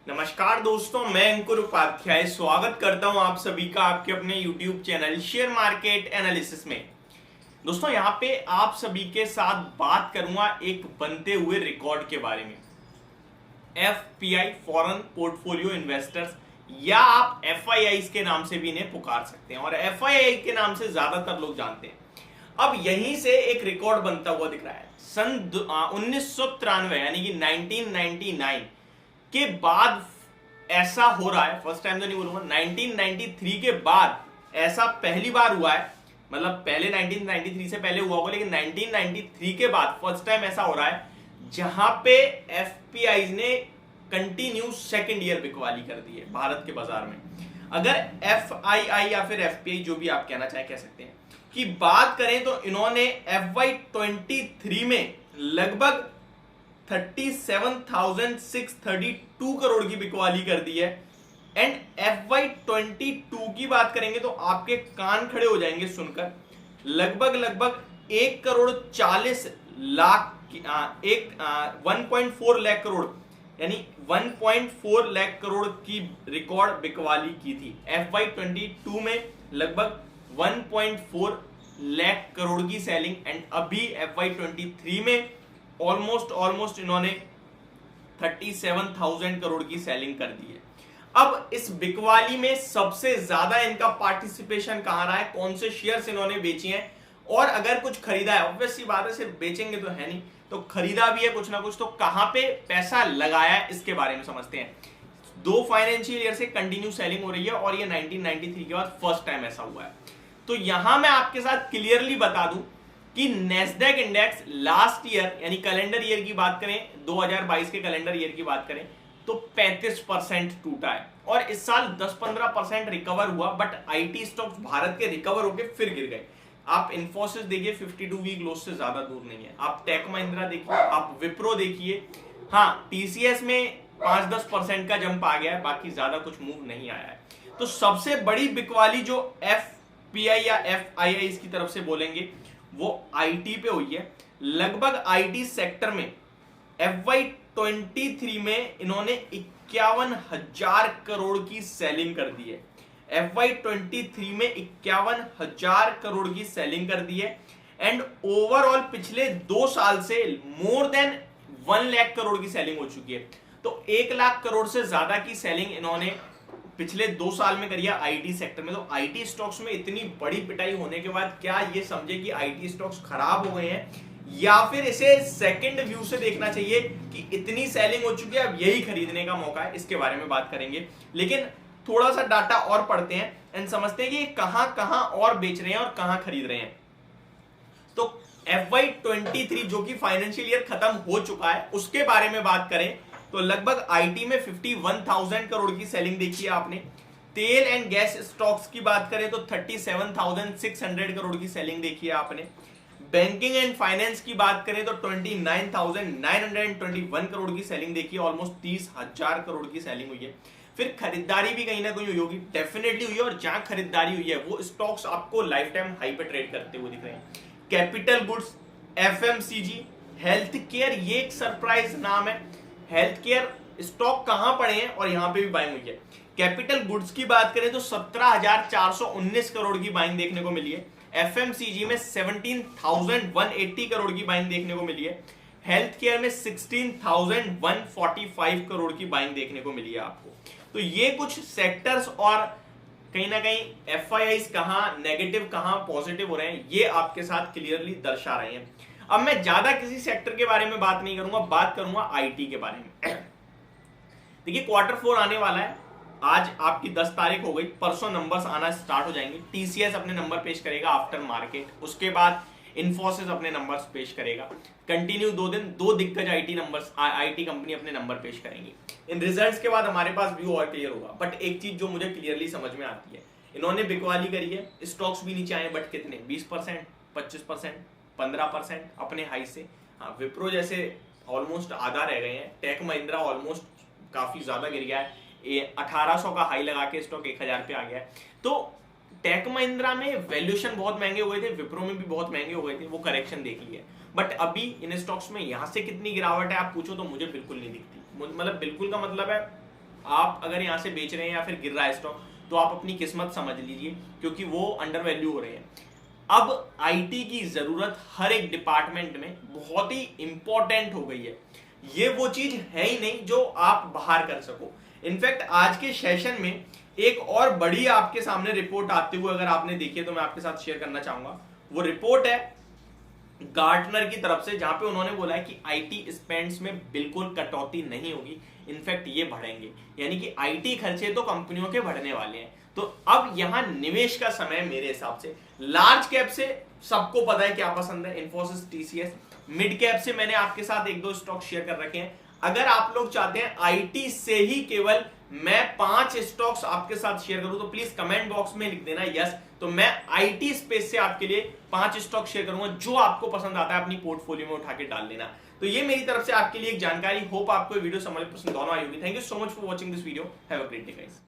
नमस्कार दोस्तों, मैं अंकुर उपाध्याय स्वागत करता हूं आप सभी का आपके अपने YouTube channel share market analysis में। दोस्तों यहाँ पे आप सभी के साथ बात करूंगा एक बनते हुए रिकॉर्ड के बारे में। एफपीआई फॉरेन पोर्टफोलियो इन्वेस्टर्स या आप एफआईआई के नाम से भी इन्हें पुकार सकते हैं और एफआईआई के नाम से ज्यादातर लोग जानते हैं। अब यहीं से एक रिकॉर्ड बनता हुआ दिख रहा है। सन 1993 यानी कि 1999 के बाद ऐसा हो रहा है, फर्स्ट टाइम तो नहीं बोलूंगा, 1993 के बाद ऐसा पहली बार हुआ है। मतलब पहले 1993 से पहले हुआ होगा, लेकिन 1993 के बाद फर्स्ट टाइम ऐसा हो रहा है जहां पे एफपीआई ने कंटिन्यू सेकंड ईयर बिकवाली कर दी है भारत के बाजार में। अगर एफआईआई या फिर एफपीआई जो भी आप कहना चाहे कह सकते हैं की बात करें तो इन्होंने FY23 में लगभग 37,632 करोड़ की बिकवाली कर दी है। एंड FY22 की बात करेंगे तो आपके कान खड़े हो जाएंगे सुनकर, लगभग 1.4 लाख करोड़ यानी 1.4 लाख करोड़ की रिकॉर्ड बिकवाली की थी। FY22 में लगभग 1.4 लाख करोड़ की सेलिंग एंड अभी FY23 में ऑलमोस्ट इन्होंने 37,000 करोड़ की सेलिंग कर दी है। अब इस बिकवाली में सबसे ज्यादा इनका पार्टिसिपेशन कहां रहा है, कौन से शेयर्स इन्होंने बेची हैं और अगर कुछ खरीदा है, ऑब्वियस सी बात है सिर्फ बेचेंगे तो है नहीं, तो खरीदा भी है कुछ ना कुछ, तो कहां पे पैसा लगाया है इसके बारे में समझते हैं। 2 फाइनेंशियल ईयर से कंटिन्यू सेलिंग हो रही है और ये 1993 के बाद फर्स्ट टाइम ऐसा हुआ है। तो यहां मैं आपके साथ क्लियरली बता दूं कि नेस्डैक इंडेक्स लास्ट ईयर यानी कैलेंडर ईयर की बात करें, 2022 के कैलेंडर ईयर की बात करें तो 35% टूटा है और इस साल 10-15% रिकवर हुआ। बट आईटी स्टॉक्स भारत के रिकवर होकर फिर गिर गए। आप इन्फोसिस देखिए 52 वीक लोस से ज्यादा दूर नहीं है, आप टेक महिंद्रा देखिए, आप विप्रो देखिए, हाँ टीसीएस में 5-10% का जंप आ गया है, बाकी ज्यादा कुछ मूव नहीं आया है। तो सबसे बड़ी बिकवाली जो एफपीआई या एफआईआई की तरफ से बोलेंगे वो आईटी पे हुई है। लगभग आईटी सेक्टर में FY23 में इन्होंने 51,000 करोड़ की सेलिंग कर दी है। FY23 में 51,000 करोड़ की सेलिंग कर दी है एंड ओवरऑल पिछले 2 साल से मोर देन 1 लाख करोड़ की सेलिंग हो चुकी है। तो 1 लाख करोड़ से ज्यादा की सेलिंग इन्होंने पिछले 2 साल में करी है आईटी सेक्टर में। तो आईटी स्टॉक्स में इतनी बड़ी पिटाई होने के बाद क्या ये समझे कि आईटी स्टॉक्स खराब हो गए हैं, या फिर इसे सेकंड व्यू से देखना चाहिए कि इतनी सेलिंग हो चुकी है अब यही खरीदने का मौका है, इसके बारे में बात करेंगे। लेकिन थोड़ा सा डाटा और पढ़ते हैं एंड समझते हैं कि कहां और बेच रहे हैं और कहां खरीद रहे हैं। तो FY23 जो कि फाइनेंशियल ईयर खत्म हो चुका है उसके बारे में बात करें तो लगभग आईटी में 51,000 करोड़ की सेलिंग देखी है आपने। तेल एंड गैस स्टॉक्स की बात करें तो 37,600 करोड़ की सेलिंग देखी है आपने। बैंकिंग एंड फाइनेंस की बात करें तो 29,921 करोड़ की सेलिंग देखी है, ऑलमोस्ट 30,000 करोड़ की सेलिंग हुई है। फिर खरीदारी भी कहीं ना कहीं हुई होगी, डेफिनेटली हुई है, और जहां खरीदारी हुई है वो स्टॉक्स आपको लाइफ टाइम हाई पे ट्रेड करते हुए दिख रहे हैं। Capital goods, FMCG, health care, ये एक सरप्राइज नाम है। हेल्थ केयर स्टॉक कहां पड़े हैं और यहां पे भी बाइंग हुई है। कैपिटल गुड्स की बात करें तो 17,419 करोड़ की बाइंग देखने को मिली है। एफएमसीजी में 17,180 करोड़ की बाइंग देखने को मिली है। हेल्थ केयर में 16,145 करोड़ की बाइंग देखने को मिली है आपको। तो ये कुछ सेक्टर्स और कहीं ना कहीं एफआईआई कहां नेगेटिव कहां पॉजिटिव हो रहे हैं ये आपके साथ क्लियरली दर्शा रहे हैं। अब मैं ज्यादा किसी सेक्टर के बारे में बात नहीं करूंगा, बात करूंगा आईटी के बारे में। देखिए Q4 आने वाला है, आज आपकी 10 तारीख हो गई, परसों नंबर्स आना स्टार्ट हो जाएंगे। टीसीएस अपने नंबर पेश करेगा आफ्टर मार्केट, उसके बाद इन्फोसिस अपने नंबर्स पेश करेगा। कंटिन्यू 2 दिन 2 दिग्गज आईटी कंपनी अपने नंबर पेश करेंगी। इन रिजल्ट्स के बाद हमारे पास व्यू और क्लियर होगा। बट एक चीज जो मुझे क्लियरली समझ में आती है, इन्होंने बिकवाली करी है, स्टॉक्स भी नीचे आए, बट कितने, 20%, 25%, 15% अपने हाई से। हाँ, विप्रो जैसे ऑलमोस्ट आधा रह गए हैं। टेक महिंद्रा ऑलमोस्ट काफी ज्यादा गिर गया है, 1800 का हाई लगा के स्टॉक 1000 पे आ गया है। तो टेक महिंद्रा में वैल्यूएशन बहुत महंगे हुए थे, विप्रो में भी बहुत महंगे हो गए थे, वो करेक्शन देख लिया। बट अभी इन स्टॉक्स में यहां से कितनी गिरावट है आप पूछो तो मुझे बिल्कुल नहीं दिखती। मतलब बिल्कुल का मतलब है आप अगर यहां से बेच रहे हैं या फिर गिर रहा है स्टॉक तो आप अपनी किस्मत समझ लीजिए, क्योंकि वो अंडर वैल्यू हो रहे हैं। अब आईटी की जरूरत हर एक डिपार्टमेंट में बहुत ही इंपॉर्टेंट हो गई है। ये वो चीज है ही नहीं जो आप बाहर कर सको। इनफैक्ट आज के सेशन में एक और बड़ी आपके सामने रिपोर्ट आते हुए अगर आपने देखी है तो मैं आपके साथ शेयर करना चाहूंगा। वो रिपोर्ट है गार्टनर की तरफ से, जहां पे उन्होंने बोला है कि आईटी स्पेंड्स में बिल्कुल कटौती नहीं होगी, इनफैक्ट ये बढ़ेंगे। यानी कि आईटी खर्चे तो कंपनियों के बढ़ने वाले हैं। तो अब यहां निवेश का समय मेरे हिसाब से लार्ज कैप से सबको पता है क्या पसंद है, इन्फोसिस, टीसीएस। मिड कैप से मैंने आपके साथ एक दो स्टॉक शेयर कर रखे हैं। अगर आप लोग चाहते हैं आईटी से ही केवल मैं 5 स्टॉक्स आपके साथ शेयर करूं तो प्लीज कमेंट बॉक्स में लिख देना यस। तो मैं आईटी स्पेस से आपके लिए 5 स्टॉक शेयर करूंगा, जो आपको पसंद आता है अपनी पोर्टफोलियो में उठा के डाल लेना। तो ये मेरी तरफ से आपके लिए एक जानकारी। होप आपको वीडियो समझ पसंद दोनों आई होगी। Thank you so much for watching this video. Have a great day guys.